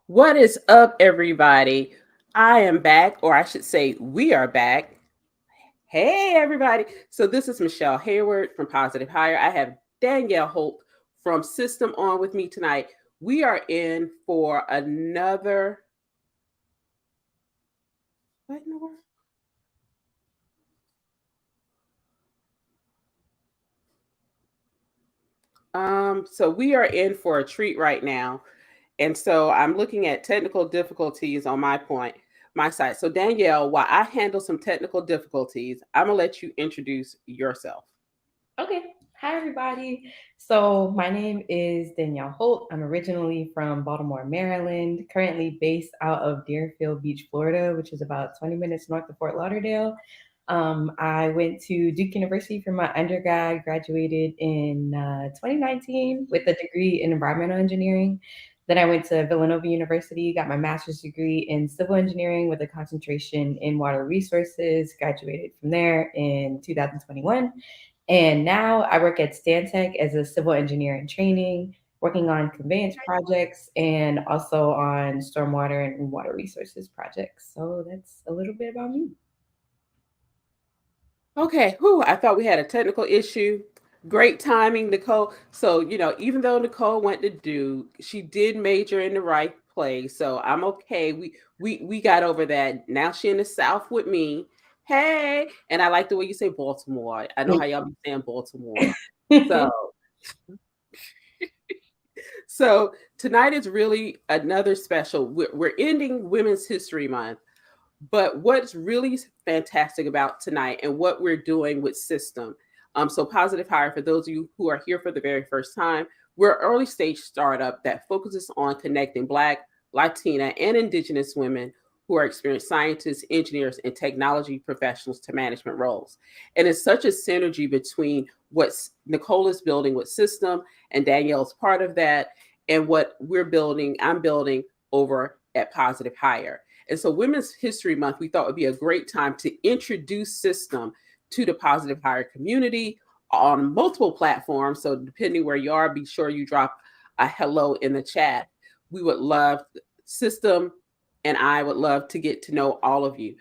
What is up, everybody? I am back, or I should say, we are back. Hey, everybody. So, this is Michelle Hayward from Positive Hire. I have Danielle Holt from System on with me tonight. We are in for another. What in the world? So, we are in for a treat right now. And so, I'm looking at technical difficulties on my side. So, Danielle, while I handle some technical difficulties, I'm going to let you introduce yourself. Okay. Hi, everybody. So, my name is Danielle Holt. I'm originally from Baltimore, Maryland, currently based out of Deerfield Beach, Florida, which is about 20 minutes north of Fort Lauderdale. I went to Duke University for my undergrad, graduated in 2019 with a degree in environmental engineering. Then I went to Villanova University, got my master's degree in civil engineering with a concentration in water resources, graduated from there in 2021. And now I work at Stantec as a civil engineer in training, working on conveyance projects and also on stormwater and water resources projects. So that's a little bit about me. Okay, whew, I thought we had a technical issue. Great timing, Nicole. So, even though Nicole went to Duke, she did major in the right place. So I'm okay. We got over that. Now she in the South with me. Hey, and I like the way you say Baltimore. I know how y'all be saying Baltimore. So so tonight is really another special. We're ending Women's History Month. But what's really fantastic about tonight and what we're doing with System, so Positive Hire, for those of you who are here for the very first time, we're an early stage startup that focuses on connecting Black, Latina, and Indigenous women who are experienced scientists, engineers, and technology professionals to management roles. And it's such a synergy between what Nicole is building with System and Danielle's part of that, and what I'm building over at Positive Hire. And so, Women's History Month, we thought would be a great time to introduce System to the Positive Hire community on multiple platforms. So, depending where you are, be sure you drop a hello in the chat. We would love System, and I would love to get to know all of you.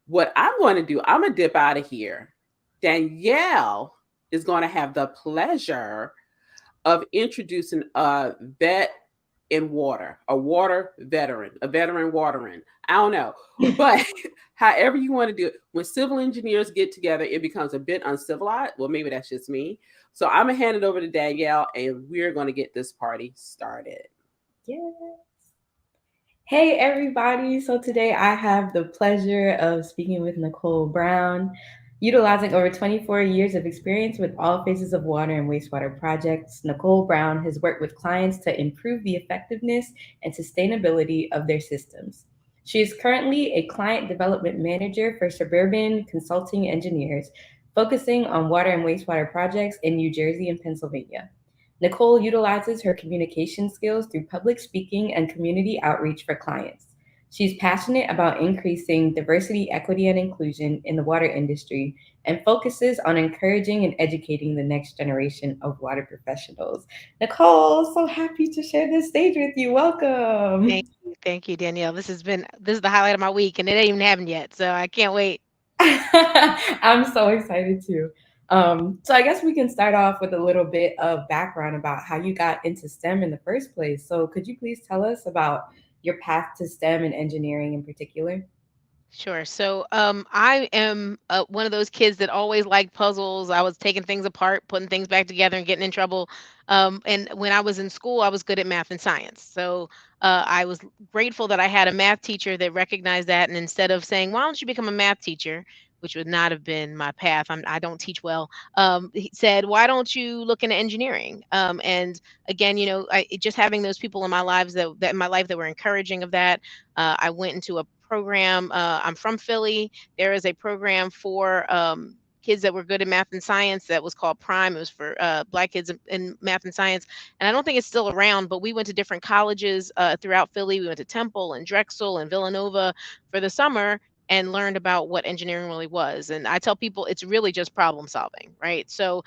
What I'm going to do, I'm going to dip out of here. Danielle is going to have the pleasure of introducing a vet in water, a water veteran, a veteran watering. I don't know. But however you want to do it, when civil engineers get together, it becomes a bit uncivilized. Well, maybe that's just me. So I'm going to hand it over to Danielle and we're going to get this party started. Yeah. Hey, everybody. So today I have the pleasure of speaking with Nicole Brown. Utilizing over 24 years of experience with all phases of water and wastewater projects, Nicole Brown has worked with clients to improve the effectiveness and sustainability of their systems. She is currently a client development manager for Suburban Consulting Engineers, focusing on water and wastewater projects in New Jersey and Pennsylvania. Nicole utilizes her communication skills through public speaking and community outreach for clients. She's passionate about increasing diversity, equity, and inclusion in the water industry and focuses on encouraging and educating the next generation of water professionals. Nicole, so happy to share this stage with you. Welcome. Thank you, Danielle. This is the highlight of my week, and it ain't even happened yet, so I can't wait. I'm so excited too. So I guess we can start off with a little bit of background about how you got into STEM in the first place. So could you please tell us about your path to STEM and engineering in particular? Sure. So, I am one of those kids that always liked puzzles. I was taking things apart, putting things back together, and getting in trouble. And when I was in school, I was good at math and science. So, I was grateful that I had a math teacher that recognized that. And instead of saying, "Why don't you become a math teacher?" which would not have been my path. I don't teach well. He said, "Why don't you look into engineering?" And again, just having those people in my lives that in my life that were encouraging of that. I went into a program. I'm from Philly. There is a program for kids that were good in math and science that was called Prime. It was for Black kids in math and science. And I don't think it's still around, but we went to different colleges throughout Philly. We went to Temple and Drexel and Villanova for the summer. and learned about what engineering really was. And I tell people it's really just problem solving, right? So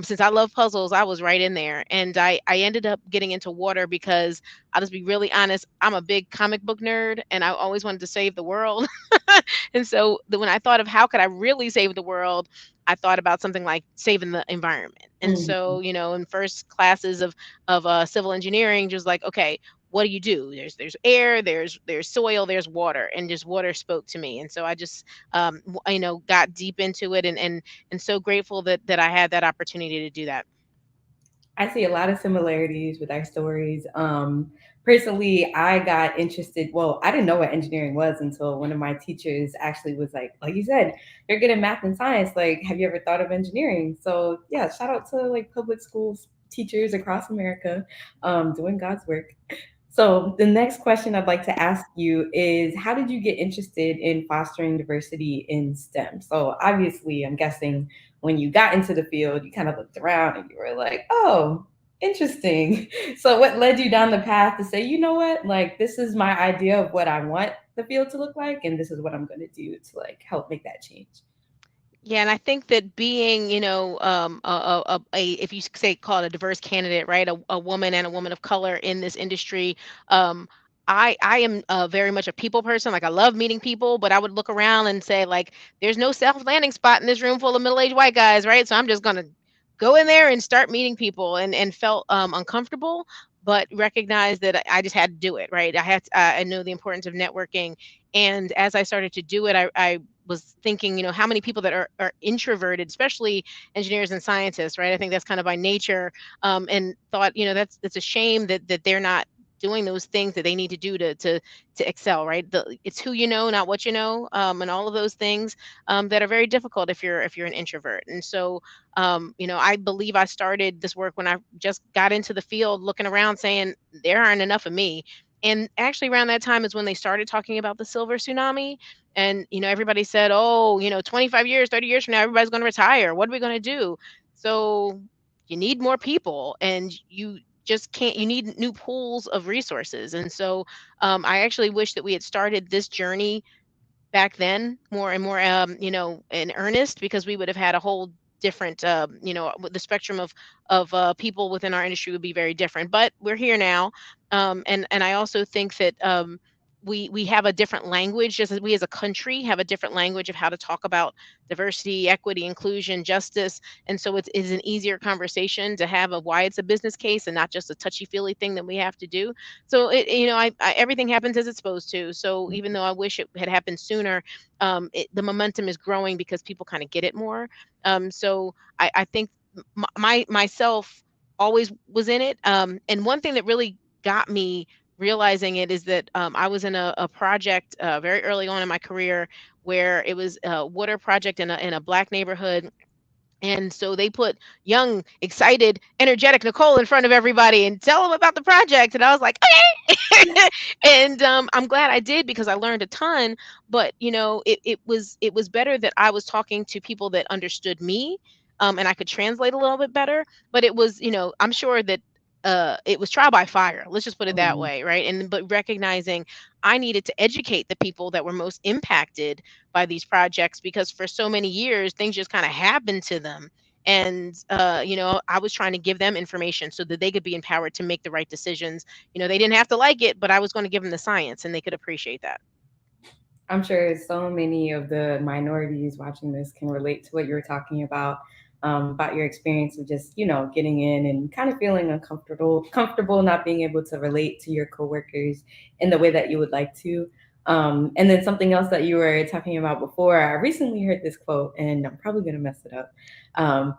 since I love puzzles, I was right in there. And I ended up getting into water because I'll just be really honest, I'm a big comic book nerd and I always wanted to save the world. And so when I thought of how could I really save the world, I thought about something like saving the environment. And Mhm. so, in first classes of civil engineering, just like, okay, what do you do? There's air, there's soil, there's water, and just water spoke to me. And so I just got deep into it, and so grateful that I had that opportunity to do that. I see a lot of similarities with our stories. Personally, I got interested. Well, I didn't know what engineering was until one of my teachers actually was like you said, you're good at math and science. Like, have you ever thought of engineering? So, yeah, shout out to like public schools teachers across America doing God's work. So, the next question I'd like to ask you is how did you get interested in fostering diversity in STEM? So, obviously, I'm guessing when you got into the field, you kind of looked around and you were like, oh, interesting. So, what led you down the path to say, you know what, like, this is my idea of what I want the field to look like, and this is what I'm going to do to like help make that change? Yeah, and I think that being, if you say call it a diverse candidate, right, a woman and a woman of color in this industry, um, I am very much a people person. Like I love meeting people, but I would look around and say like, there's no self landing spot in this room full of middle aged white guys, right? So I'm just gonna go in there and start meeting people, and felt uncomfortable, but recognized that I just had to do it, right? I know the importance of networking, and as I started to do it, I was thinking, how many people that are introverted, especially engineers and scientists, right? I think that's kind of by nature, and thought, that's a shame that they're not doing those things that they need to do to excel, right? It's who you know, not what you know, and all of those things that are very difficult if you're an introvert. And so, I believe I started this work when I just got into the field, looking around, saying there aren't enough of me. And actually, around that time is when they started talking about the silver tsunami, and, everybody said, "Oh, 25 years, 30 years from now, everybody's going to retire. What are we going to do?" So you need more people, and you just can't, you need new pools of resources. And so I actually wish that we had started this journey back then more and more in earnest, because we would have had a whole different the spectrum of people within our industry would be very different. But we're here now, and I also think that we have a different language, just as we as a country have a different language of how to talk about diversity, equity, inclusion, justice. And so it's an easier conversation to have of why it's a business case and not just a touchy feely thing that we have to do. So everything happens as it's supposed to. So even though I wish it had happened sooner, the momentum is growing because people kind of get it more. So I think myself always was in it. And one thing that really got me realizing it is that I was in a project very early on in my career where it was a water project in a black neighborhood. And so they put young, excited, energetic Nicole in front of everybody and tell them about the project. And I was like, okay. And I'm glad I did, because I learned a ton. But it was better that I was talking to people that understood me, and I could translate a little bit better. But it was, I'm sure that it was trial by fire. Let's just put it that Mhm. way, right? And but recognizing I needed to educate the people that were most impacted by these projects, because for so many years things just kind of happened to them. And I was trying to give them information so that they could be empowered to make the right decisions. They didn't have to like it, but I was going to give them the science and they could appreciate that. I'm sure so many of the minorities watching this can relate to what you were talking about your experience of just, getting in and kind of feeling comfortable not being able to relate to your coworkers in the way that you would like to. And then something else that you were talking about before, I recently heard this quote, and I'm probably going to mess it up.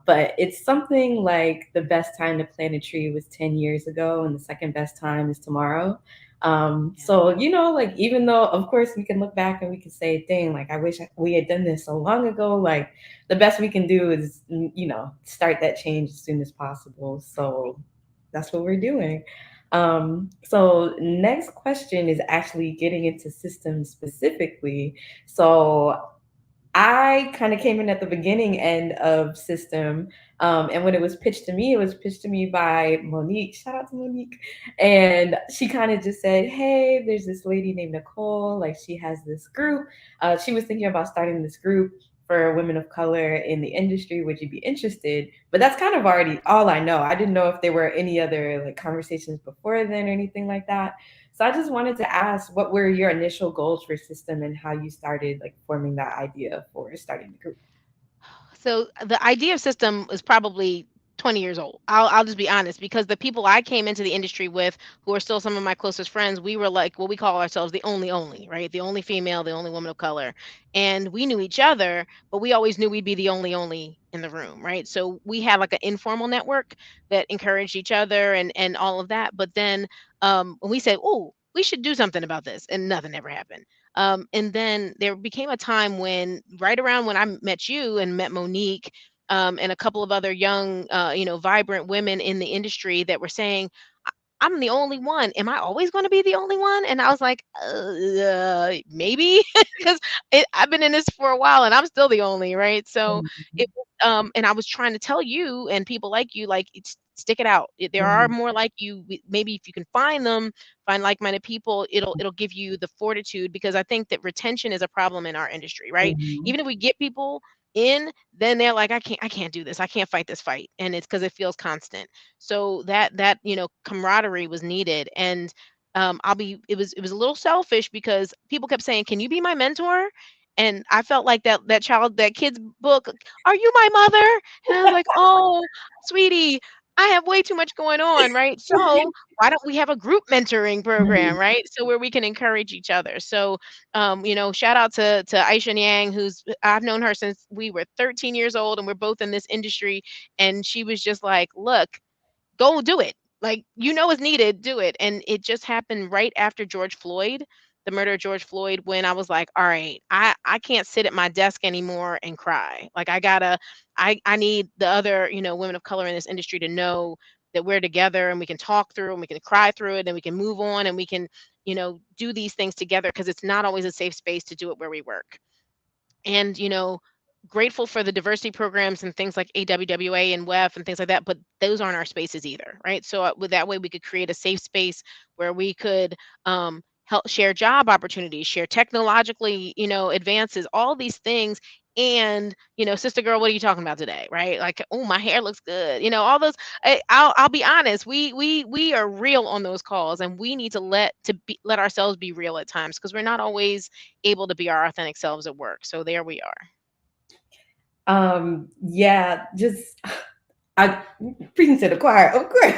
But it's something like the best time to plant a tree was 10 years ago, and the second best time is tomorrow. Yeah. So, like, even though, of course, we can look back and we can say, dang, like, I wish we had done this so long ago. Like, the best we can do is, start that change as soon as possible. So, that's what we're doing. So, next question is actually getting into systems specifically. So, I kind of came in at the beginning end of System. And when it was pitched to me by Monique. Shout out to Monique. And she kind of just said, hey, there's this lady named Nicole. Like, she has this group. She was thinking about starting this group for women of color in the industry. Would you be interested? But that's kind of already all I know. I didn't know if there were any other like conversations before then or anything like that. So I just wanted to ask, what were your initial goals for System and how you started like forming that idea for starting the group? So the idea of system is probably 20 years old. I'll just be honest, because the people I came into the industry with, who are still some of my closest friends, we were like what we call ourselves the only, right? The only female, the only woman of color. And we knew each other, but we always knew we'd be the only in the room, right? So we had like an informal network that encouraged each other and all of that. But then when we said, oh, we should do something about this, and nothing ever happened. And then there became a time when, right around when I met you and met Monique, and a couple of other young, vibrant women in the industry that were saying, I'm the only one. Am I always going to be the only one? And I was like, maybe, because I've been in this for a while and I'm still the only, right? So Mhm. it was, and I was trying to tell you and people like you, like, stick it out. There are Mhm. more like you. Maybe if you can find them, find like-minded people, it'll give you the fortitude, because I think that retention is a problem in our industry, right? Mhm. Even if we get people in, then they're like, I can't do this. I can't fight this fight, and it's because it feels constant. So that camaraderie was needed. And it was a little selfish, because people kept saying, can you be my mentor? And I felt like that kid's book, are you my mother? And I was like, oh, sweetie, I have way too much going on, right? So why don't we have a group mentoring program, Mhm. right? So where we can encourage each other. So shout out to Aisha Yang, who's I've known her since we were 13 years old, and we're both in this industry. And she was just like, look, go do it. Like, it's needed, do it. And it just happened right after George Floyd, the murder of George Floyd, when I was like, all right, I can't sit at my desk anymore and cry. Like, I need the other, women of color in this industry to know that we're together, and we can talk through, and we can cry through it, and we can move on, and we can, do these things together, because it's not always a safe space to do it where we work. And grateful for the diversity programs and things like AWWA and WEF and things like that, but those aren't our spaces either, right? So with that way, we could create a safe space where we could help share job opportunities, share technologically, advances, all these things. And sister girl, what are you talking about today, right? Like, oh, my hair looks good, all those. I'll be honest, we are real on those calls, and we need to let ourselves be real at times, because we're not always able to be our authentic selves at work. So there we are. Yeah, just I preaching to the choir, of course.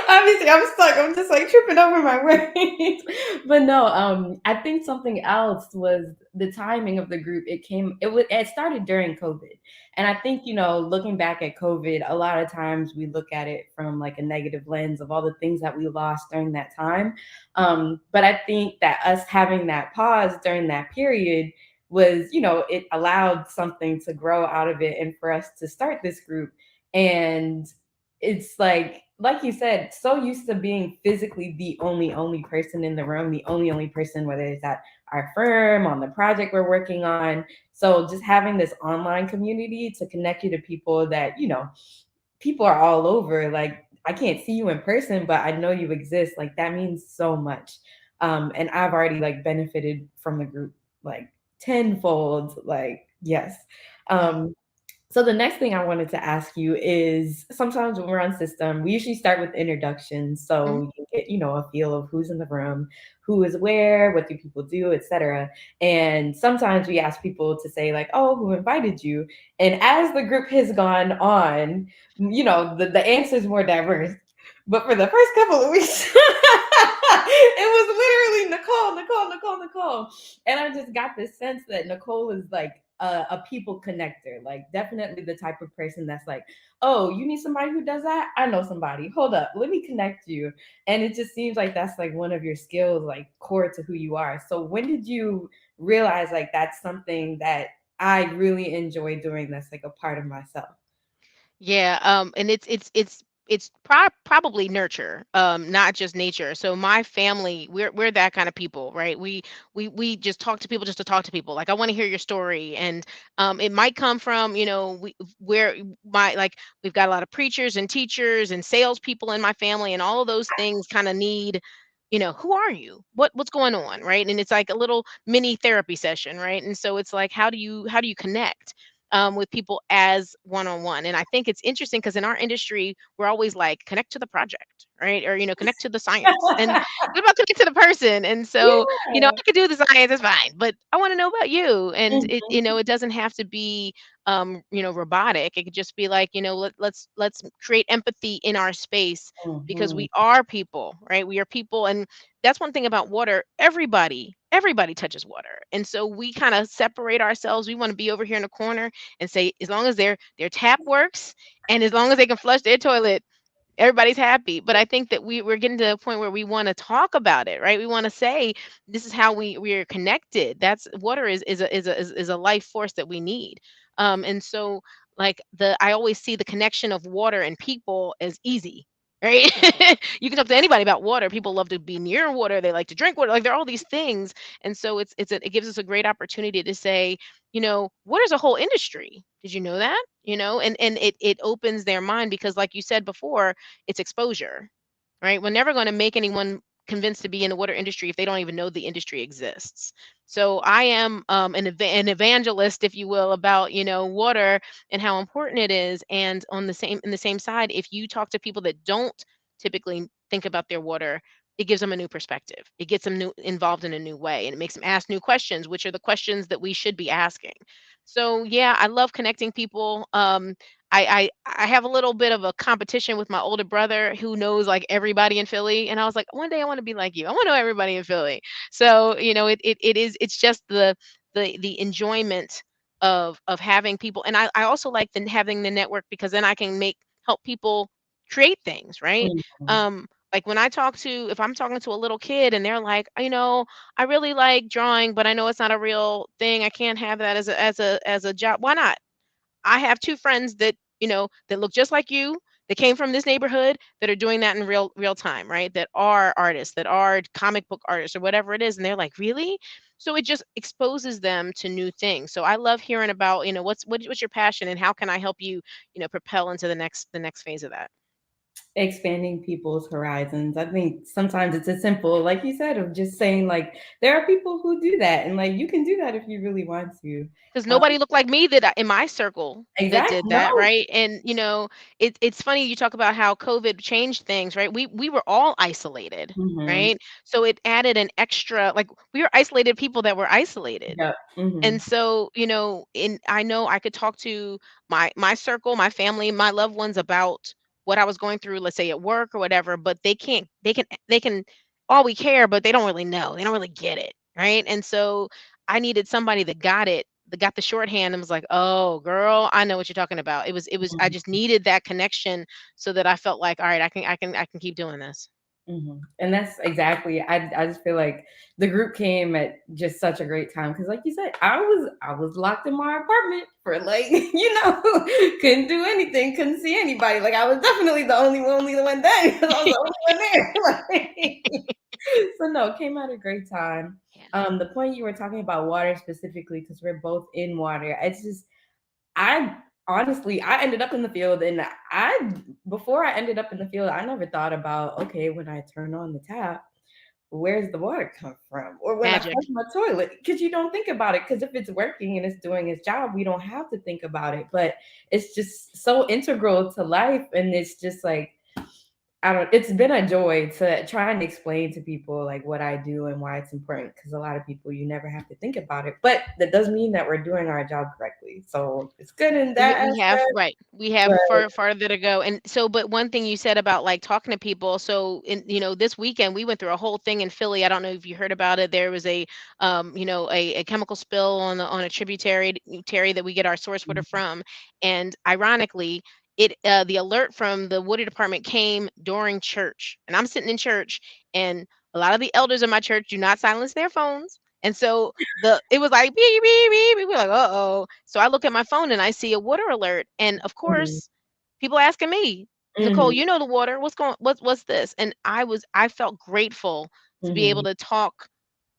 Obviously, I'm stuck. I'm just like tripping over my words. But no, I think something else was the timing of the group. It started during COVID. And I think, looking back at COVID, a lot of times we look at it from like a negative lens of all the things that we lost during that time. But I think that us having that pause during that period was, it allowed something to grow out of it and for us to start this group. And it's like you said, so used to being physically the only person in the room, the only person, whether it's at our firm, on the project we're working on. So just having this online community to connect you to people that, people are all over. Like, I can't see you in person, but I know you exist. Like, that means so much. And I've already like benefited from the group like tenfold. Like, yes. Um, so the next thing I wanted to ask you is, sometimes when we're on System, we usually start with introductions. Mhm. So you get, a feel of who's in the room, who is where, what do people do, etc. And sometimes we ask people to say like, oh, who invited you? And as the group has gone on, the answer is more diverse. But for the first couple of weeks, it was literally Nicole, Nicole, Nicole, Nicole. And I just got this sense that Nicole is like a people connector, like definitely the type of person that's like, oh, you need somebody who does that? I know somebody. Hold up, let me connect you. And it just seems like that's like one of your skills, like core to who you are. So when did you realize like that's something that I really enjoy doing, that's like a part of myself? Yeah, and it's it's probably nurture, not just nature. So my family, we're that kind of people, right? We just talk to people just to talk to people. Like, I want to hear your story, and it might come from, where my like we've got a lot of preachers and teachers and salespeople in my family, and all of those things kind of need, who are you? What's going on, right? And it's like a little mini therapy session, right? And so it's like, how do you connect? With people as one-on-one. And I think it's interesting because in our industry, we're always like, connect to the project, right? Or, connect to the science. And what about connect to the person? And so, Yeah. I could do the science, it's fine, but I want to know about you. And Mhm. it doesn't have to be, robotic. It could just be like, let's create empathy in our space, because Mhm. we are people, right? We are people. And that's one thing about water. Everybody touches water. And so we kind of separate ourselves. We want to be over here in the corner and say, as long as their tap works and as long as they can flush their toilet, everybody's happy. But I think that we're getting to a point where we want to talk about it, right? We want to say, this is how we're connected. That's water is a life force that we need. And so, like, the I always see the connection of water and people as easy. Right. You can talk to anybody about water. People love to be near water. They like to drink water. Like, there are all these things. And so it gives us a great opportunity to say, water's a whole industry. Did you know that? And it opens their mind, because, like you said before, it's exposure, right? We're never going to make anyone convinced to be in the water industry if they don't even know the industry exists. So I am, an evangelist, if you will, about, water and how important it is. And in the same side, if you talk to people that don't typically think about their water, it gives them a new perspective. It gets them involved in a new way, and it makes them ask new questions, which are the questions that we should be asking. So yeah, I love connecting people. I have a little bit of a competition with my older brother, who knows like everybody in Philly, and I was like, one day I want to be like you. I want to know everybody in Philly. So it's just the enjoyment of having people. And I also like having the network, because then I can help people create things, right? Mhm. Like, when if I'm talking to a little kid and they're like, I really like drawing, but I know it's not a real thing. I can't have that as a job. Why not? I have two friends that look just like you, that came from this neighborhood, that are doing that in real time, right? That are artists, that are comic book artists, or whatever it is. And they're like, really? So it just exposes them to new things. So I love hearing about, what's your passion, and how can I help you, propel into the next phase of that. Expanding people's horizons. I think sometimes it's as simple, like you said, of just saying like there are people who do that, and like you can do that if you really want to. Because Um, nobody looked like me in my circle that exactly. did that, No. right? And it's funny you talk about how COVID changed things, right? We were all isolated, Hmm. right? So it added an extra, like, we were isolated people that were isolated. Yep. Hmm. And so, I know I could talk to my circle, my family, my loved ones about what I was going through, let's say at work or whatever, but they can all we care, but they don't really know. They don't really get it, right? And so I needed somebody that got it, that got the shorthand, and was like, "Oh, girl, I know what you're talking about." It was I just needed that connection, so that I felt like, "All right, I can keep doing this." Hmm. And that's exactly. I just feel like the group came at just such a great time because, like you said, I was locked in my apartment for like couldn't do anything, couldn't see anybody. Like I was definitely the only one there because I was the only one there. So no, it came at a great time. Yeah. The point you were talking about water specifically, because we're both in water. It's just I honestly I ended up in the field, and I before I ended up in the field, I never thought about okay, when I turn on the tap, where's the water come from? Or when I Magic. flush my toilet, because you don't think about it. Because if it's working and it's doing its job, we don't have to think about it. But it's just so integral to life, and it's just like I don't. It's been a joy to try and explain to people like what I do and why it's important. Because a lot of people, you never have to think about it, but that doesn't mean that we're doing our job correctly. So it's good in We that we have aspect. right. We have But farther to go. And so, but one thing you said about like talking to people. So this weekend we went through a whole thing in Philly. I don't know if you heard about it. There was a chemical spill on a tributary that we get our source water from. And ironically, the alert from the water department came during church. And I'm sitting in church, and a lot of the elders in my church do not silence their phones. And so it was like beep beep beep, beep. We're like, uh-oh. So I look at my phone and I see a water alert. And of mhm, course, people asking me, Nicole, Mhm. you know the water. What's this? And I felt grateful to be able Mhm. to talk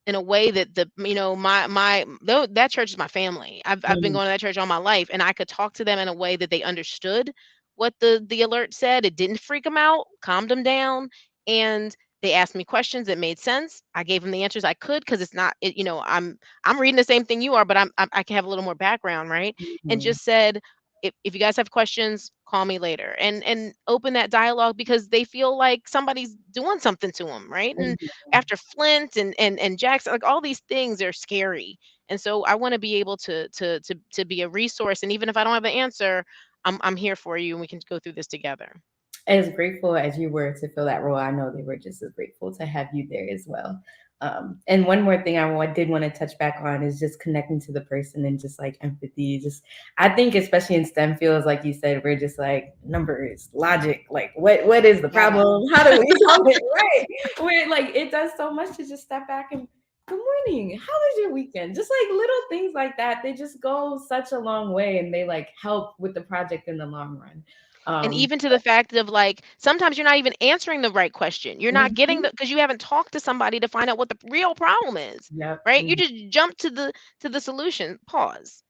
in a way that my though that church is my family. I've been Mhm. going to that church all my life, and I could talk to them in a way that they understood what the alert said. It didn't freak them out, calmed them down, and they asked me questions that made sense. I gave them the answers I could, because it's not it, I'm reading the same thing you are, but I can have a little more background, right? And Mhm. just said, if you guys have questions, call me later, and open that dialogue, because they feel like somebody's doing something to them, right? And Mhm. after Flint and Jackson, like all these things are scary. And so I want to be able to be a resource. And even if I don't have an answer, I'm here for you, and we can go through this together. As grateful as you were to fill that role, I know they were just as grateful to have you there as well. And one more thing did want to touch back on is just connecting to the person and just like empathy. Just I think especially in STEM fields, like you said, we're just like numbers, logic, like what is the Yeah. problem? How do we solve it? Right? We're like it does so much to just step back and good morning. How was your weekend? Just like little things like that. They just go such a long way and they like help with the project in the long run. And Um, even to the fact of, like, sometimes you're not even answering the right question. You're not getting mhm. the because you haven't talked to somebody to find out what the real problem is, Yep. right? You Mhm. just jump to the solution. Pause.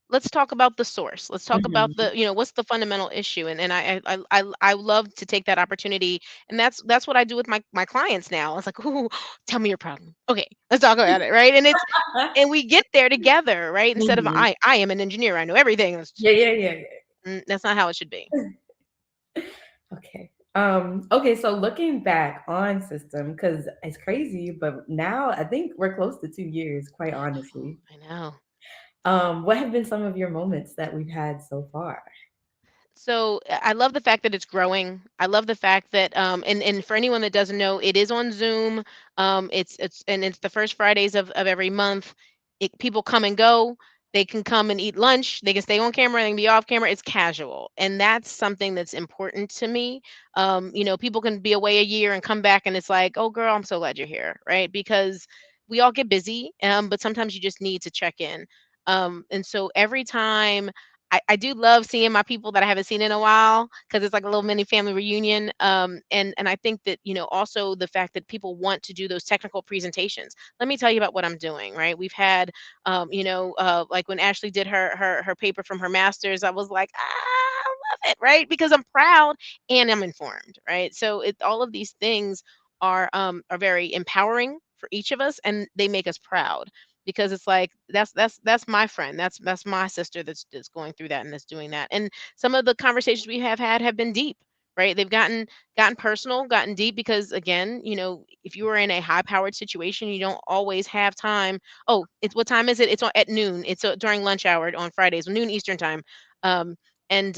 Let's talk about the source. Let's talk about Mhm. what's the fundamental issue. And I love to take that opportunity, and that's what I do with my clients now. It's like, ooh, tell me your problem. Okay, let's talk about it, right? And we get there together, right? Instead of Mhm. I am an engineer, I know everything. Yeah, yeah, yeah, That's not how it should be. yeah. Okay. Okay, so looking back on system, because it's crazy, but now I think we're close to 2 years, quite honestly. I know. What have been some of your moments that we've had so far? So I love the fact that it's growing. I love the fact that and for anyone that doesn't know, it is on Zoom. It's the first Fridays of every month. People come and go. They can come and eat lunch. They can stay on camera. They can be off camera. It's casual, and that's something that's important to me. People can be away a year and come back, and it's like, oh, girl, I'm so glad you're here, right? Because we all get busy, but sometimes you just need to check in. And so every time I do love seeing my people that I haven't seen in a while, because it's like a little mini family reunion. And I think that, also the fact that people want to do those technical presentations. Let me tell you about what I'm doing, right? We've had, like when Ashley did her paper from her master's, I was like, I love it, right? Because I'm proud and I'm informed, right? So all of these things are very empowering for each of us, and they make us proud, because it's like that's my friend, that's my sister that's going through that and that's doing that. And some of the conversations we have had have been deep, right? They've gotten personal, gotten deep, because again, if you are in a high powered situation, you don't always have time. Oh, it's what time is it? It's at noon. It's during lunch hour on Fridays, noon Eastern time. um and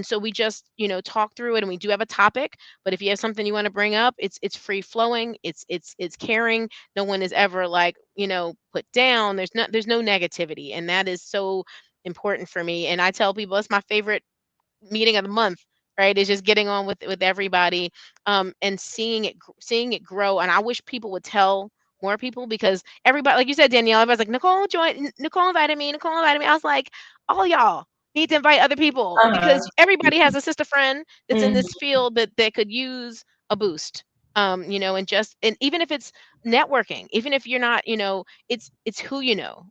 so we just talk through it, and we do have a topic. But if you have something you want to bring up, it's free flowing, it's caring. No one is ever like, put down. There's no negativity, and that is so important for me. And I tell people it's my favorite meeting of the month, right? Is just getting on with everybody, and seeing it grow. And I wish people would tell more people, because everybody, like you said, Danielle, everybody's like, Nicole invited me, Nicole invited me. I was like, all y'all need to invite other people, Uh-huh. because everybody has a sister friend that's in Mhm. this field that could use a boost. And even if it's networking, even if you're not, it's who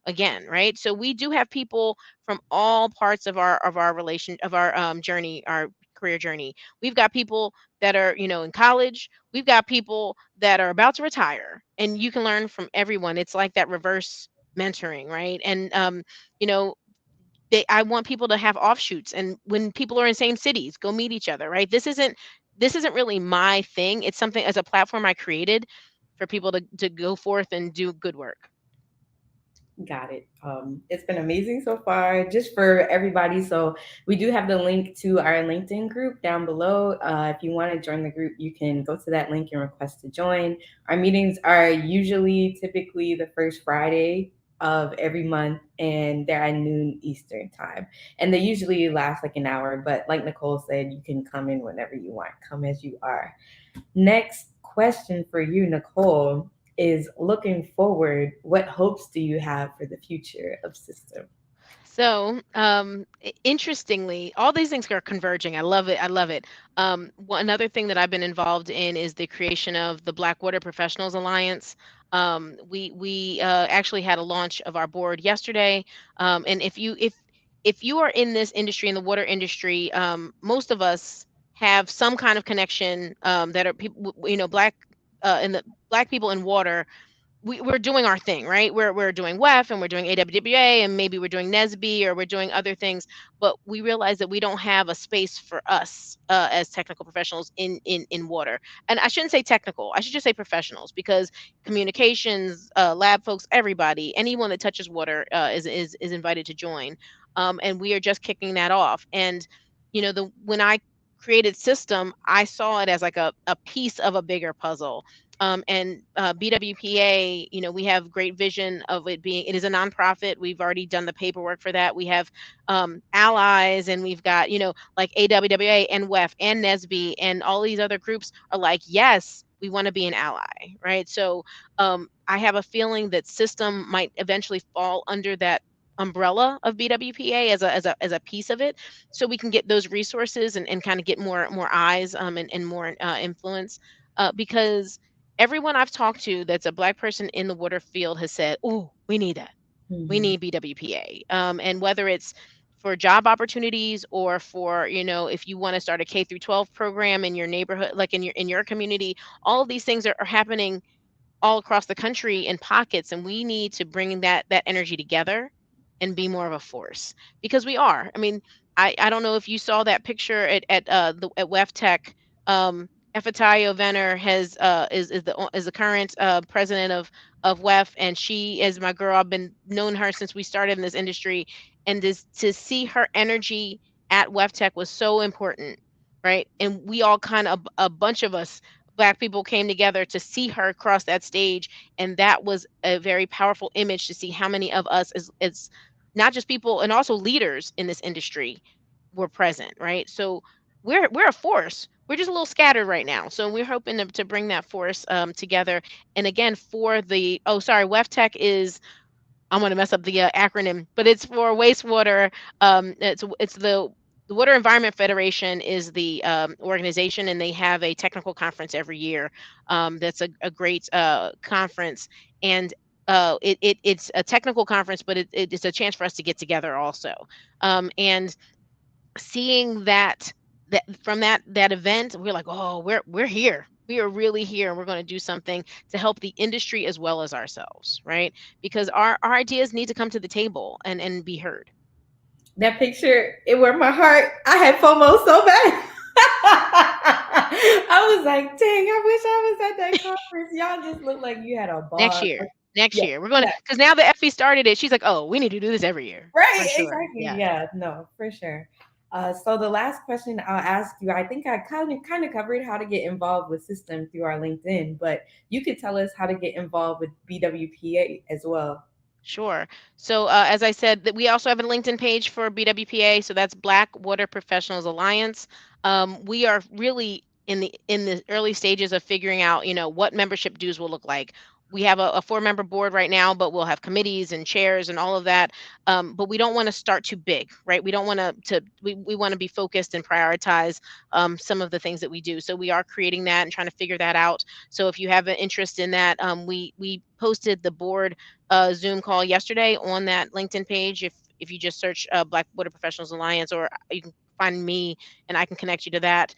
again, right? So we do have people from all parts of our relation of our journey, our career journey. We've got people that are, in college. We've got people that are about to retire, and you can learn from everyone. It's like that reverse mentoring, right? And you know I want people to have offshoots, and when people are in same cities, go meet each other, right? This isn't really my thing. It's something as a platform I created for people to go forth and do good work. Got it. It's been amazing so far, just for everybody. So we do have the link to our LinkedIn group down below. If you want to join the group, you can go to that link and request to join. Our meetings are typically the first Friday of every month, and they're at noon Eastern time. And they usually last like an hour, but like Nicole said, you can come in whenever you want, come as you are. Next question for you, Nicole, is looking forward, what hopes do you have for the future of System? So, interestingly, all these things are converging. I love it. I love it. Another thing that I've been involved in is the creation of the Black Water Professionals Alliance. We actually had a launch of our board yesterday. And if you are in this industry, in the water industry, most of us have some kind of connection, that are people, black, in the black people in water. We're doing our thing, right? We're doing WEF and we're doing AWWA and maybe we're doing NESB or we're doing other things, but we realize that we don't have a space for us, as technical professionals in water. And I shouldn't say technical; I should just say professionals, because communications, lab folks, everybody, anyone that touches water, is invited to join. And we are just kicking that off. And the when I created System, I saw it as like a piece of a bigger puzzle. And BWPA, we have great vision of it is a nonprofit. We've already done the paperwork for that. We have allies, and we've got, like AWWA and WEF and NESB and all these other groups are like, yes, we want to be an ally, right? So I have a feeling that System might eventually fall under that umbrella of BWPA as a piece of it, so we can get those resources and kind of get more eyes, and more influence, because everyone I've talked to that's a black person in the water field has said, "Oh, we need that. We Mhm. need BWPA." And whether it's for job opportunities or for, if you want to start a K through 12 program in your neighborhood, like in your community, all of these things are happening all across the country in pockets, and we need to bring that energy together and be more of a force, because we are. I mean, I don't know if you saw that picture at WEFTech. Efatayo Venner is the current president of WEF, and she is my girl. I've been known her since we started in this industry, and to see her energy at WEFTech was so important, right? And we all kind of, a bunch of us black people, came together to see her cross that stage, and that was a very powerful image to see how many of us, as not just people and also leaders in this industry, were present, right? So we're a force. We're just a little scattered right now, so we're hoping to bring that force, together. And again, for the, oh, sorry, WEFTech is, I'm going to mess up the acronym, but it's for wastewater. It's the Water Environment Federation is the organization, and they have a technical conference every year. That's a great conference, and it's a technical conference, but it's a chance for us to get together also. And seeing that from that event, we're like, oh, we're here. We are really here, and we're going to do something to help the industry as well as ourselves, right? Because our ideas need to come to the table and be heard. That picture, it warmed my heart. I had FOMO so bad. I was like, dang, I wish I was at that conference. Y'all just look like you had a Next ball. year. Next Yeah, year. We're going to, yeah, because now that Effie started it, she's like, oh, we need to do this every year. For right, sure. exactly. Yeah. Yeah, no, for sure. So the last question I'll ask you, I think I kind of covered how to get involved with System through our LinkedIn, but you could tell us how to get involved with BWPA as well. Sure. So, as I said, that we also have a LinkedIn page for BWPA. So that's Black Water Professionals Alliance. We are really in the early stages of figuring out, what membership dues will look like. We have a 4-member board right now, but we'll have committees and chairs and all of that. But we don't want to start too big, right? We don't want we want to be focused and prioritize some of the things that we do. So we are creating that and trying to figure that out. So if you have an interest in that, we posted the board Zoom call yesterday on that LinkedIn page. If you just search Black Water Professionals Alliance, or you can find me and I can connect you to that.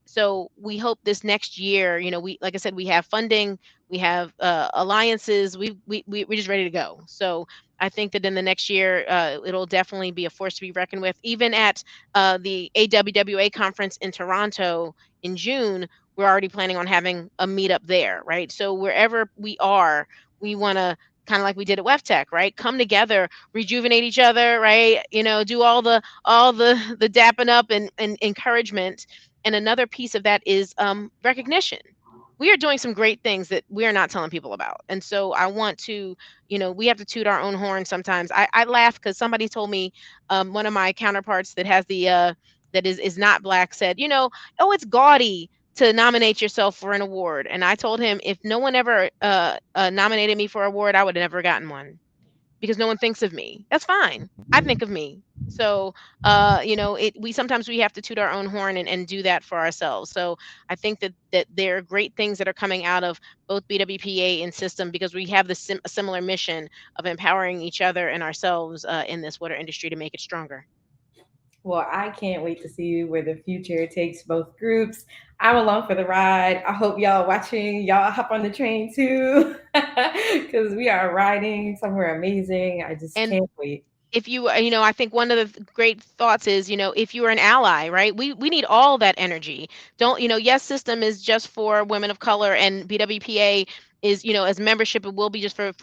So we hope this next year, we, like I said, we have funding, we have alliances, we're just ready to go. So I think that in the next year, it'll definitely be a force to be reckoned with. Even at the AWWA conference in Toronto in June, we're already planning on having a meetup there, right? So wherever we are, we want to, kind of like we did at WEFTech, right? Come together, rejuvenate each other, right? Do all the dapping up and encouragement. And another piece of that is recognition. We are doing some great things that we are not telling people about. And so I want to, we have to toot our own horn sometimes. I laugh because somebody told me, one of my counterparts that has the that is not black said, oh, it's gaudy to nominate yourself for an award. And I told him, if no one ever nominated me for an award, I would have never gotten one. because no one thinks of me. That's fine. I think of me. So, we sometimes we have to toot our own horn and do that for ourselves. So I think that there are great things that are coming out of both BWPA and System, because we have the similar mission of empowering each other and ourselves in this water industry to make it stronger. Well, I can't wait to see where the future takes both groups. I'm along for the ride. I hope y'all watching, y'all hop on the train too, because we are riding somewhere amazing. I just And can't wait. if you I think one of the great thoughts is, if you are an ally, right, we need all that energy. Don't, yes, System is just for women of color, and BWPA is, as membership, it will be just for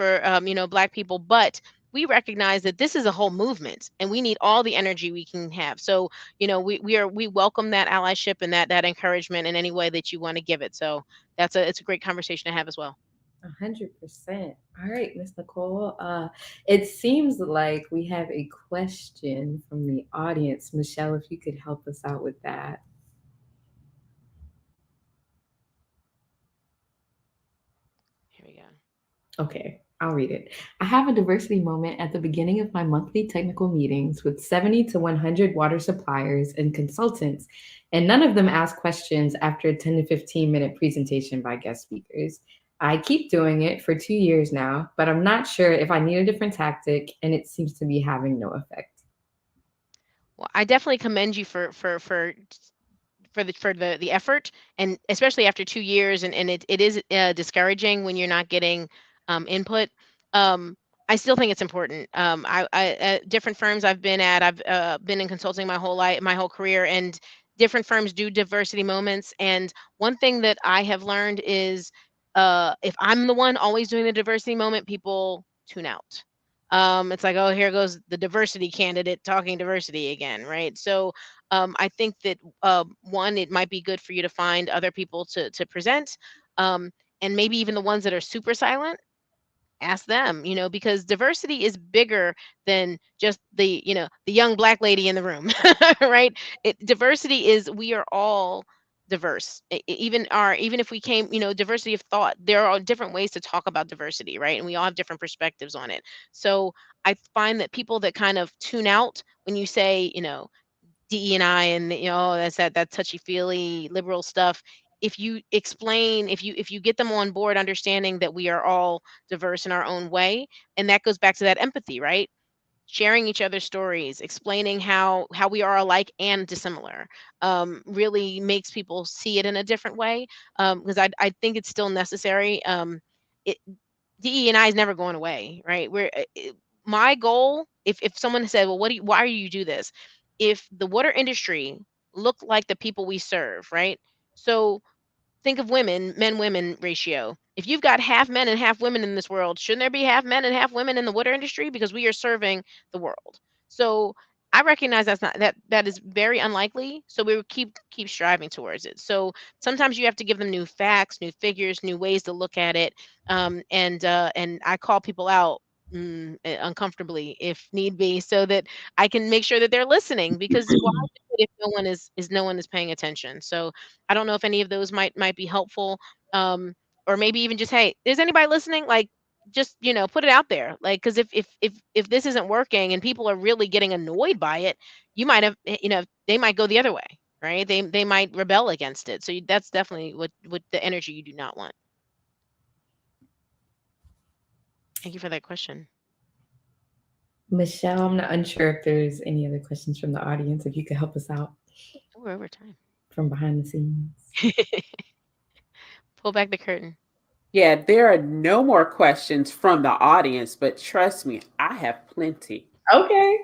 Black people, but we recognize that this is a whole movement and we need all the energy we can have. So, we welcome that allyship and that encouragement in any way that you want to give it. So it's a great conversation to have as well. 100%. All right, Miss Nicole. It seems like we have a question from the audience. Michelle, if you could help us out with that. Here we go. Okay, I'll read it. I have a diversity moment at the beginning of my monthly technical meetings with 70 to 100 water suppliers and consultants, and none of them ask questions after a 10 to 15-minute presentation by guest speakers. I keep doing it for 2 years now, but I'm not sure if I need a different tactic, and it seems to be having no effect. Well, I definitely commend you for the effort, and especially after 2 years, and it is discouraging when you're not getting input. um I still think it's important. I At different firms I've been at, I've been in consulting my whole career, and different firms do diversity moments, and one thing that I have learned is, if I'm the one always doing the diversity moment, people tune out. It's like, oh, here goes the diversity candidate talking diversity again, right? So I think that, one, it might be good for you to find other people to present, um, and maybe even the ones that are super silent, ask them, because diversity is bigger than just the young Black lady in the room, right? Diversity is, we are all diverse. Even if we came, diversity of thought, there are different ways to talk about diversity, right? And we all have different perspectives on it. So I find that people that kind of tune out when you say, DE&I, and that's that touchy-feely liberal stuff. If you explain, if you get them on board understanding that we are all diverse in our own way, and that goes back to that empathy, right? Sharing each other's stories, explaining how we are alike and dissimilar, really makes people see it in a different way. Because I think it's still necessary. It DE&I is never going away, right? My goal, if someone said, well, why do you do this? If the water industry looked like the people we serve, right? So think of men women ratio. If you've got half men and half women in this world, shouldn't there be half men and half women in the water industry, because we are serving the world? So I recognize that is very unlikely. So we will keep striving towards it. So sometimes you have to give them new facts, new figures, new ways to look at it. And I call people out, uncomfortably if need be, so that I can make sure that they're listening, because why do it if no one is paying attention? So I don't know if any of those might be helpful. Um, or maybe even just, hey, is anybody listening? Like, just, put it out there. Like, because if this isn't working and people are really getting annoyed by it, you might have, they might go the other way, right? They might rebel against it. So that's definitely what the energy you do not want. Thank you for that question. Michelle, I'm not unsure if there's any other questions from the audience. If you could help us out Oh, we're over time. from behind the scenes. Pull back the curtain. Yeah, there are no more questions from the audience, but trust me, I have plenty. Okay.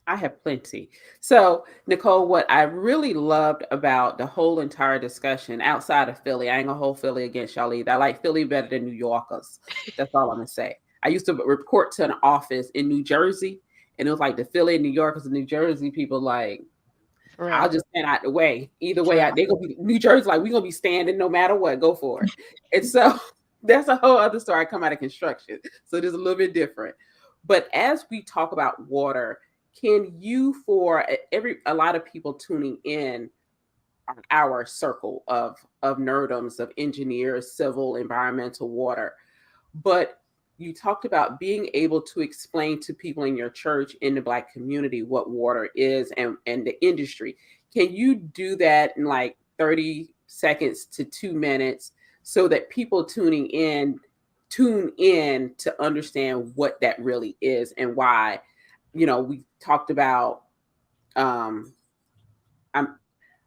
I have plenty. So, Nicole, what I really loved about the whole entire discussion outside of Philly, I ain't gonna hold Philly against y'all either. I like Philly better than New Yorkers. That's all I'm gonna say. I used to report to an office in New Jersey, and it was like the Philly, New Yorkers, and New Jersey people like, For I'll real. just stand out the way. Either For way, real. they gonna be New Jersey, like we gonna be standing no matter what. Go for it. And so that's a whole other story. I come out of construction, so it is a little bit different. But as we talk about water, can you, for a lot of people tuning in on our circle of nerdums, of engineers, civil, environmental, water, but you talked about being able to explain to people in your church, in the Black community, what water is and the industry. Can you do that in like 30 seconds to 2 minutes so that people tune in to understand what that really is and why? We talked about um I'm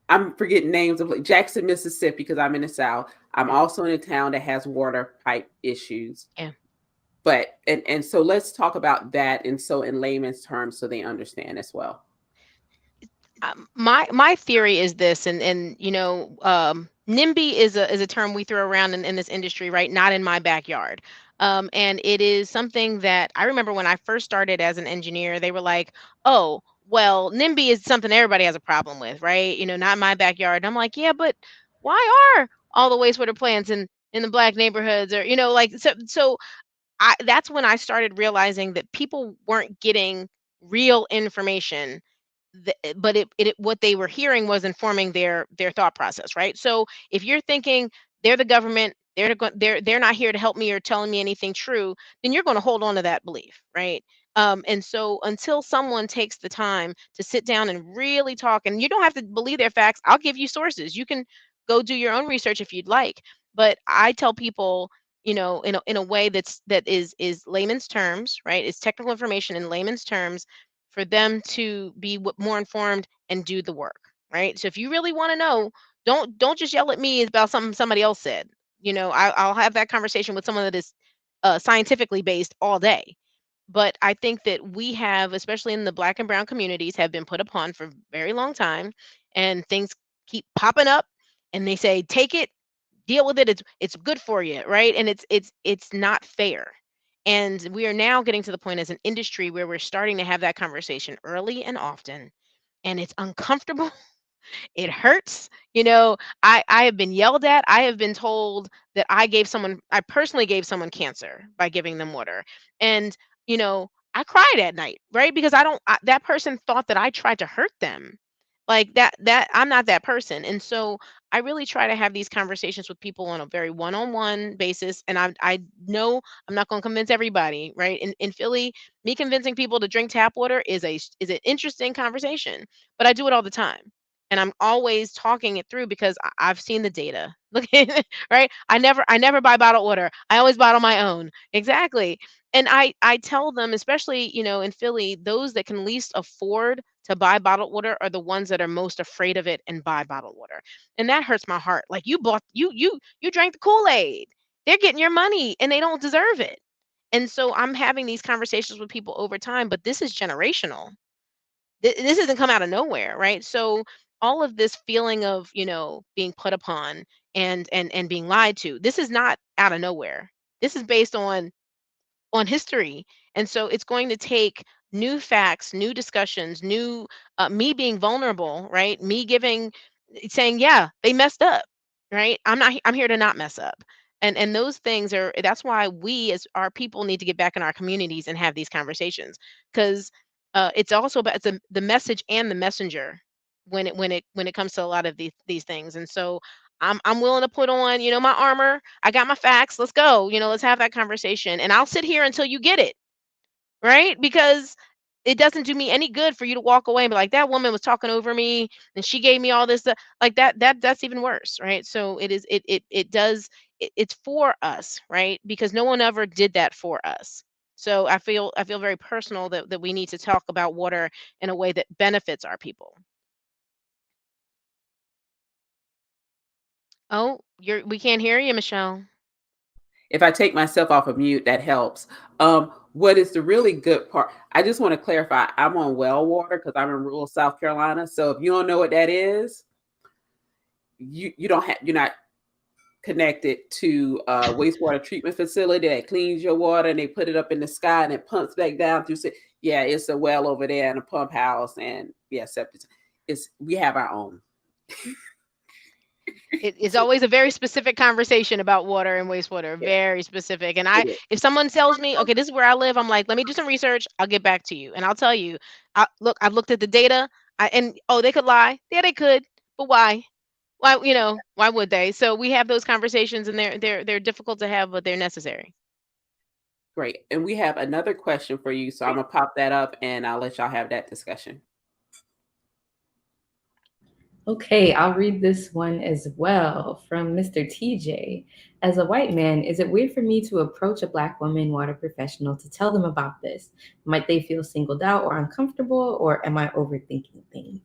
I'm forgetting names of, like, Jackson, Mississippi, because I'm in the South. I'm also in a town that has water pipe issues. Yeah. But so let's talk about that, and so in layman's terms, so they understand as well. My theory is this, and NIMBY is a term we throw around in this industry, right? Not in my backyard. And it is something that I remember when I first started as an engineer, they were like, "Oh, well, NIMBY is something everybody has a problem with, right? Not in my backyard." And I'm like, "Yeah, but why are all the wastewater plants in the black neighborhoods, or like so?" That's when I started realizing that people weren't getting real information, but what they were hearing was informing their thought process, right? So if you're thinking they're the government, they're not here to help me or telling me anything true, then you're going to hold on to that belief, right? And so until someone takes the time to sit down and really talk, and you don't have to believe their facts, I'll give you sources. You can go do your own research if you'd like, but I tell people, in a way that is layman's terms, right? It's technical information in layman's terms for them to be more informed and do the work, right? So if you really want to know, don't just yell at me about something somebody else said. I'll have that conversation with someone that is scientifically based all day. But I think that we have, especially in the black and brown communities, have been put upon for a very long time, and things keep popping up, and they say, take it, deal with it. It's good for you, right? And it's not fair. And we are now getting to the point as an industry where we're starting to have that conversation early and often, and it's uncomfortable. It hurts. I have been yelled at. I have been told that I personally gave someone cancer by giving them water. And, I cried at night, right? Because that person thought that I tried to hurt them. Like that I'm not that person. And so I really try to have these conversations with people on a very one-on-one basis. And I know I'm not going to convince everybody, right? In Philly, me convincing people to drink tap water is an interesting conversation, but I do it all the time, and I'm always talking it through because I've seen the data. Look at it, right? I never buy bottled water. I always bottle my own. Exactly. And I tell them, especially, in Philly, those that can least afford to buy bottled water are the ones that are most afraid of it and buy bottled water. And that hurts my heart. Like, you drank the Kool-Aid. They're getting your money and they don't deserve it. And so I'm having these conversations with people over time, but this is generational. This doesn't come out of nowhere, right? So all of this feeling of, being put upon and being lied to, this is not out of nowhere. This is based on history. And so it's going to take new facts, new discussions, new me being vulnerable, right? Me saying, yeah, they messed up, right? I'm here to not mess up. And those things that's why we as our people need to get back in our communities and have these conversations, because it's also about the message and the messenger when it comes to a lot of these things. And so I'm willing to put on, my armor. I got my facts. Let's go. Let's have that conversation. And I'll sit here until you get it, right? Because it doesn't do me any good for you to walk away and be like, that woman was talking over me and she gave me all this like that's even worse, right? So it's for us, right? Because no one ever did that for us. So I feel very personal that we need to talk about water in a way that benefits our people. Oh, we can't hear you, Michelle. If I take myself off of mute, that helps. What is the really good part? I just want to clarify, I'm on well water because I'm in rural South Carolina. So if you don't know what that is, you're not connected to a wastewater treatment facility that cleans your water and they put it up in the sky and it pumps back down through. Yeah, it's a well over there and a pump house, and yeah, septic. We have our own. It's always a very specific conversation about water and wastewater, Yeah, very specific. And it is. if someone tells me, okay, this is where I live, I'm like, let me do some research. I'll get back to you, and I'll tell you. I've looked at the data. And oh, they could lie. Yeah, they could, but why? Why, why would they? So we have those conversations, and they're difficult to have, but they're necessary. Great. And we have another question for you. So I'm going to pop that up and I'll let y'all have that discussion. Okay, I'll read this one as well from Mr. TJ. As a white man, is it weird for me to approach a Black woman water professional to tell them about this? Might they feel singled out or uncomfortable, or am I overthinking things?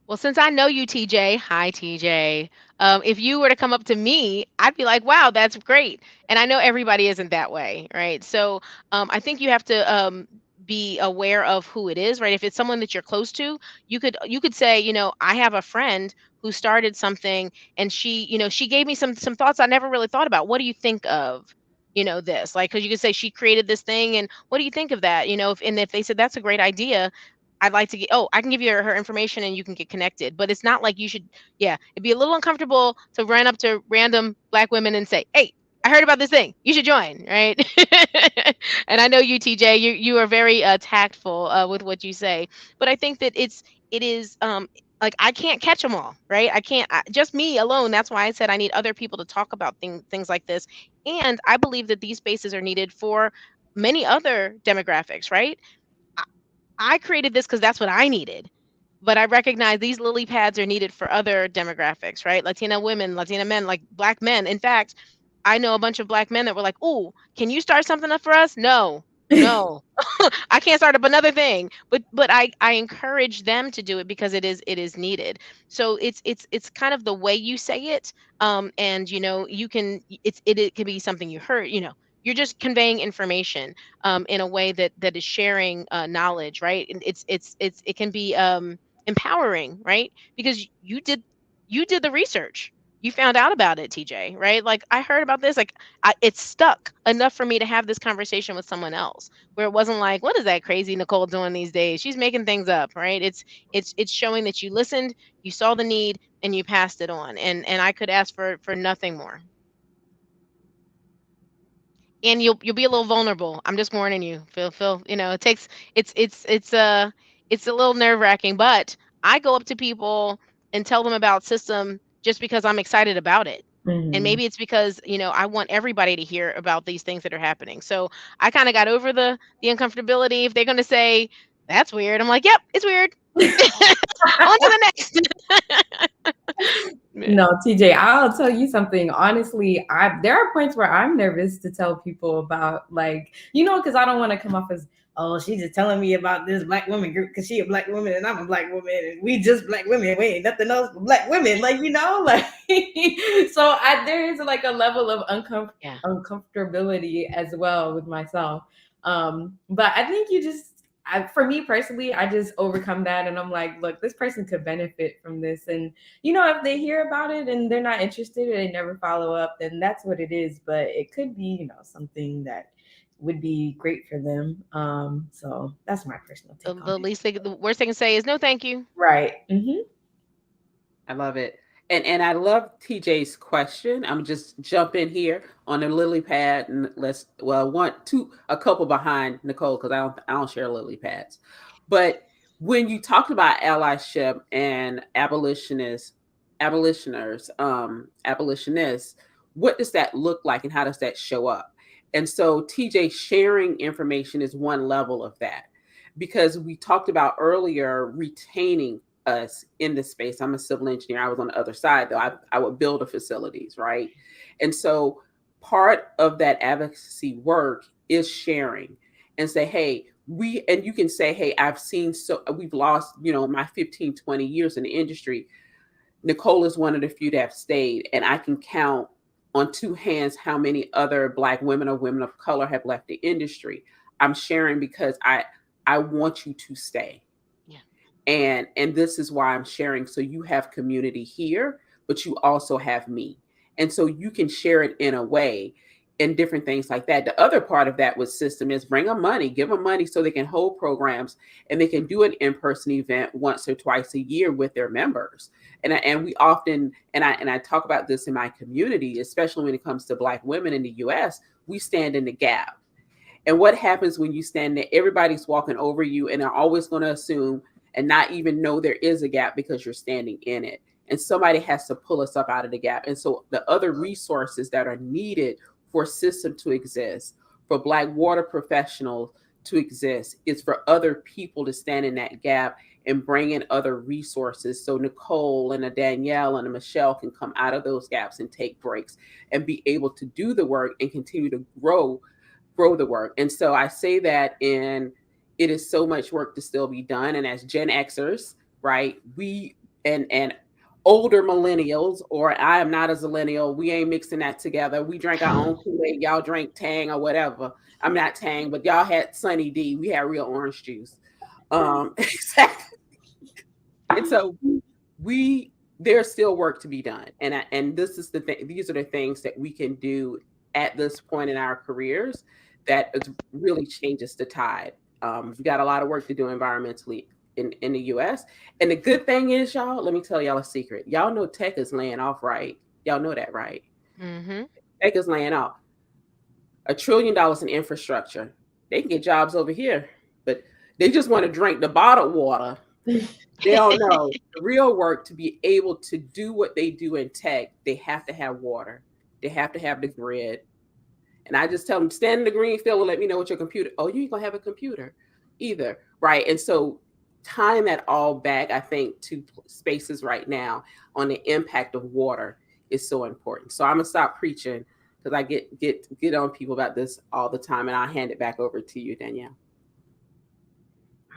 Well, since I know you, TJ, hi, TJ. If you were to come up to me, I'd be like, wow, that's great. And I know everybody isn't that way, right? So I think you have to be aware of who it is, right? If it's someone that you're close to, you could say, I have a friend who started something, and she gave me some thoughts I never really thought about. What do you think of? This, like, because you could say she created this thing, and what do you think of that? If they said that's a great idea, I'd like to get, oh, I can give you her information and you can get connected. But it's not like you should, yeah, it'd be a little uncomfortable to run up to random Black women and say, hey, I heard about this thing. You should join, right? And I know you, TJ, you are very tactful with what you say. But I think that it is like, I can't catch them all, right? I can't, just me alone. That's why I said I need other people to talk about things like this. And I believe that these spaces are needed for many other demographics, right? I created this because that's what I needed. But I recognize these lily pads are needed for other demographics, right? Latina women, Latina men, like Black men. In fact, I know a bunch of Black men that were like, "Oh, can you start something up for us?" No, no, I can't start up another thing. But I encourage them to do it because it is needed. So it's kind of the way you say it, and you can it can be something you heard. You're just conveying information in a way that is sharing knowledge, right? And it can be empowering, right? Because you did the research. You found out about it, TJ, right? Like, I heard about this, like, it's stuck enough for me to have this conversation with someone else, where it wasn't like, what is that crazy Nicole doing these days? She's making things up, right? It's showing that you listened, you saw the need, and you passed it on. And I could ask for nothing more. And you'll be a little vulnerable. I'm just warning you. Feel, it takes it's a little nerve-wracking, but I go up to people and tell them about system just because I'm excited about it. And Mhm. maybe it's because, I want everybody to hear about these things that are happening. So I kind of got over the uncomfortability. If they're going to say that's weird, I'm like, yep, it's weird. On to the next. Man. No, TJ, I'll tell you something. Honestly, there are points where I'm nervous to tell people about, like, because I don't want to come off as, oh, she's just telling me about this Black woman group because she a Black woman and I'm a Black woman and we just Black women. We ain't nothing else but Black women, like, like. So there is like a level of Yeah. uncomfortability as well with myself. But I think for me personally, I just overcome that and I'm like, look, this person could benefit from this. And, if they hear about it and they're not interested or they never follow up, then that's what it is. But it could be, something that would be great for them. So that's my personal The, take on the it. least the worst they can say is no, thank you. Right. Mm-hmm. I love it. And I love TJ's question. I'm just jump in here on the lily pad and a couple behind Nicole because I don't share lily pads. But when you talked about allyship and abolitionists, what does that look like and how does that show up? And so TJ sharing information is one level of that because we talked about earlier retaining us in this space. I'm a civil engineer. I was on the other side though. I would build the facilities, right? And so part of that advocacy work is sharing and say, hey, and you can say, hey, we've lost, my 15, 20 years in the industry. Nicole is one of the few that have stayed, and I can count on two hands how many other Black women or women of color have left the industry. I'm sharing because I want you to stay. Yeah. And this is why I'm sharing. So you have community here, but you also have me. And so you can share it in a way and different things like that. The other part of that with system is bring them money, give them money so they can hold programs and they can do an in-person event once or twice a year with their members. And we often, and I talk about this in my community, especially when it comes to Black women in the US, we stand in the gap. And what happens when you stand there? Everybody's walking over you and they're always going to assume and not even know there is a gap because you're standing in it. And somebody has to pull us up out of the gap. And so the other resources that are needed for system to exist, for Black water professionals to exist. It's for other people to stand in that gap and bring in other resources. So Nicole and a Danielle and a Michelle can come out of those gaps and take breaks and be able to do the work and continue to grow the work. And so I say that in it is so much work to still be done. And as Gen Xers, right, we and older millennials, or I am not as a millennial, we ain't mixing that together. We drank our own Kool-Aid, y'all drank Tang or whatever. I'm not Tang, but y'all had Sunny D. We had real orange juice. Exactly. And so we there's still work to be done. And this is the thing, these are the things that we can do at this point in our careers that really changes the tide. We've got a lot of work to do environmentally in the US. And the good thing is, y'all, let me tell y'all a secret. Y'all know tech is laying off, right? Y'all know that, right? Mm-hmm. Tech is laying off. $1 trillion in infrastructure. They can get jobs over here, but they just want to drink the bottled water. They don't know the real work. To be able to do what they do in tech, they have to have water. They have to have the grid. And I just tell them, stand in the green field and let me know what your computer. Oh, you ain't gonna have a computer either, right? And so tying that all back, I think, to spaces right now on the impact of water is so important. So I'm gonna stop preaching because I get on people about this all the time, and I'll hand it back over to you, Danielle.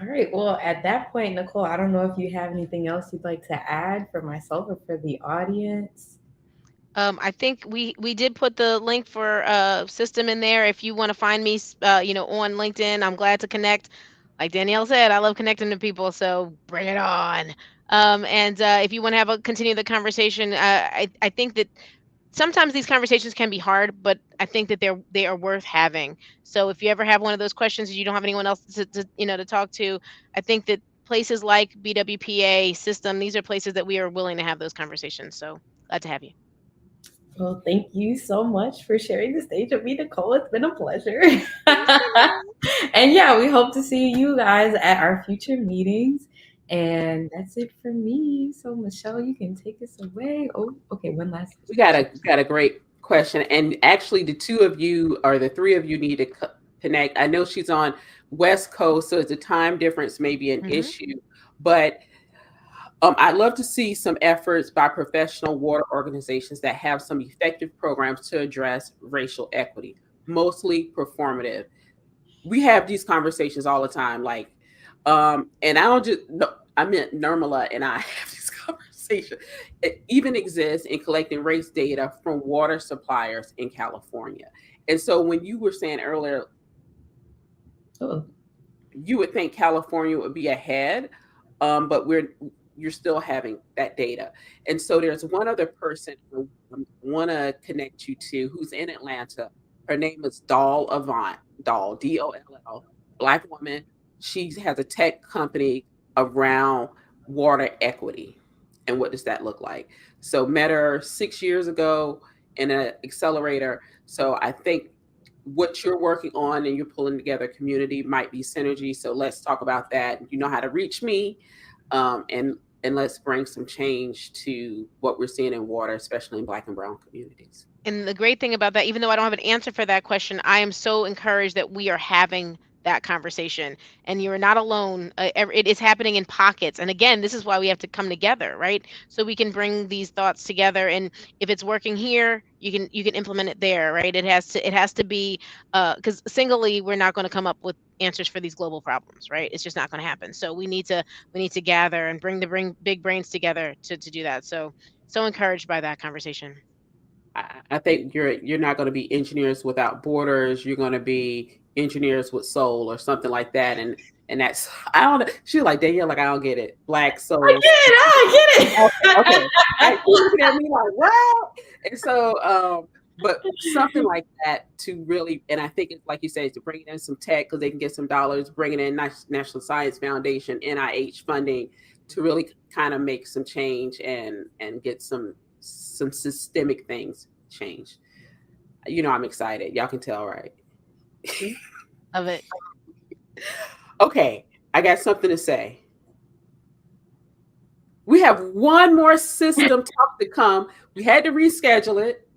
All right. Well, at that point, Nicole, I don't know if you have anything else you'd like to add for myself or for the audience. I think we did put the link for system in there. If you want to find me, on LinkedIn, I'm glad to connect. Like Danielle said, I love connecting to people, so bring it on. And if you want to continue the conversation, I think that sometimes these conversations can be hard, but I think that they are worth having. So if you ever have one of those questions and you don't have anyone else to talk to, I think that places like BWPA system, these are places that we are willing to have those conversations. So glad to have you. Well, thank you so much for sharing the stage with me, Nicole. It's been a pleasure. And yeah, we hope to see you guys at our future meetings. And that's it for me. So Michelle, you can take us away. Oh, okay. One last. We got a great question, and actually, the two of you or the three of you need to connect. I know she's on West Coast, so it's a time difference, maybe an issue, but I'd love to see some efforts by professional water organizations that have some effective programs to address racial equity, mostly performative. We have these conversations all the time, like, and I don't just, no, I meant Nirmala and I have these conversations. It even exists in collecting race data from water suppliers in California. And so when you were saying earlier, Oh, you would think California would be ahead, but you're still having that data. And so there's one other person who I want to connect you to who's in Atlanta. Her name is Doll Avant, Doll, Doll, Black woman. She has a tech company around water equity. And what does that look like? So met her 6 years ago in an accelerator. So I think what you're working on and you're pulling together community might be synergy. So let's talk about that. You know how to reach me, and let's bring some change to what we're seeing in water, especially in Black and Brown communities. And the great thing about that, even though I don't have an answer for that question, I am so encouraged that we are having that conversation and you're not alone. It is happening in pockets. And again, this is why we have to come together, right? So we can bring these thoughts together. And if it's working here, you can implement it there, right? It has to be, because singly, we're not going to come up with answers for these global problems, right? It's just not going to happen. So we need to gather and bring big brains together to do that. So encouraged by that conversation. I think you're not going to be engineers without borders. You're going to be engineers with soul or something like that. And that's I don't know. She's like Danielle, like I don't get it. Black I souls. get it. I get Okay, okay. it. Right? You're looking at me like wow. And so, but something like that to really, and I think it's like you said, to bring in some tech because they can get some dollars, bringing in National Science Foundation, NIH funding to really kind of make some change and get some systemic things changed. You know, I'm excited. Y'all can tell, right? Of it. Okay, I got something to say. We have one more system talk to come. We had to reschedule it.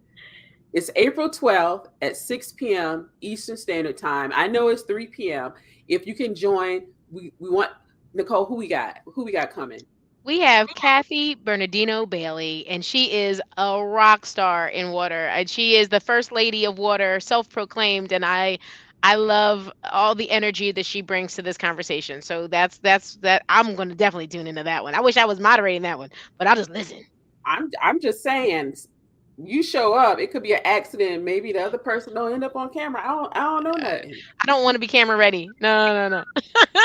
It's April 12th at 6 p.m. Eastern Standard Time. I know it's 3 p.m. If you can join, we want Nicole, who we got? Who we got coming? We have Kathy Bernardino Bailey, and she is a rock star in water. And she is the first lady of water, self-proclaimed, and I love all the energy that she brings to this conversation. So that's that I'm going to definitely tune into that one. I wish I was moderating that one, but I'll just listen. I'm just saying, you show up, it could be an accident. Maybe the other person don't end up on camera. I don't know Uh, nothing. I don't want to be camera ready. No, no, no.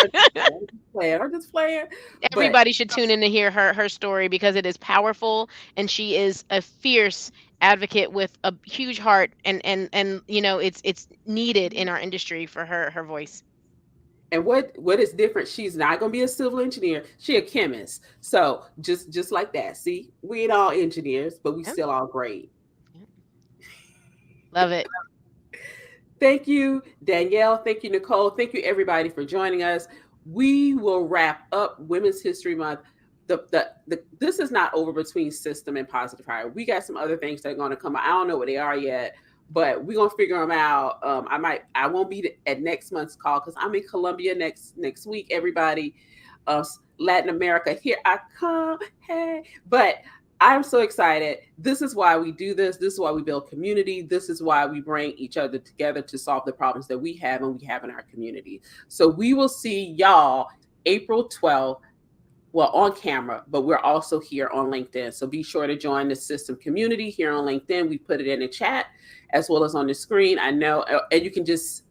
I'm just playing. I'm just playing. But Everybody should tune in to hear her story because it is powerful, and she is a fierce advocate with a huge heart, and it's needed in our industry for her voice. and what is different? She's not gonna be a civil engineer. She a chemist. So just like that. See, we ain't all engineers, but we Yep, still all great. yep. Love it. Thank you, Danielle. Thank you, Nicole. Thank you, everybody, for joining us. We will wrap up Women's History Month. This is not over between system and positive hire. We got some other things that are going to come. I don't know what they are yet, but we're gonna figure them out. I won't be at next month's call because I'm in Colombia next week. Everybody, uh, Latin America, here I come. Hey, but I'm so excited. This is why we do this. This is why we build community. This is why we bring each other together to solve the problems that we have and we have in our community. So we will see y'all April 12th, well, on camera, but we're also here on LinkedIn. So be sure to join the system community here on LinkedIn. We put it in the chat as well as on the screen. I know, and you can just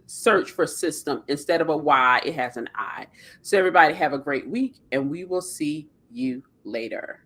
search for system instead of a Y, it has an I. So everybody have a great week and we will see you later.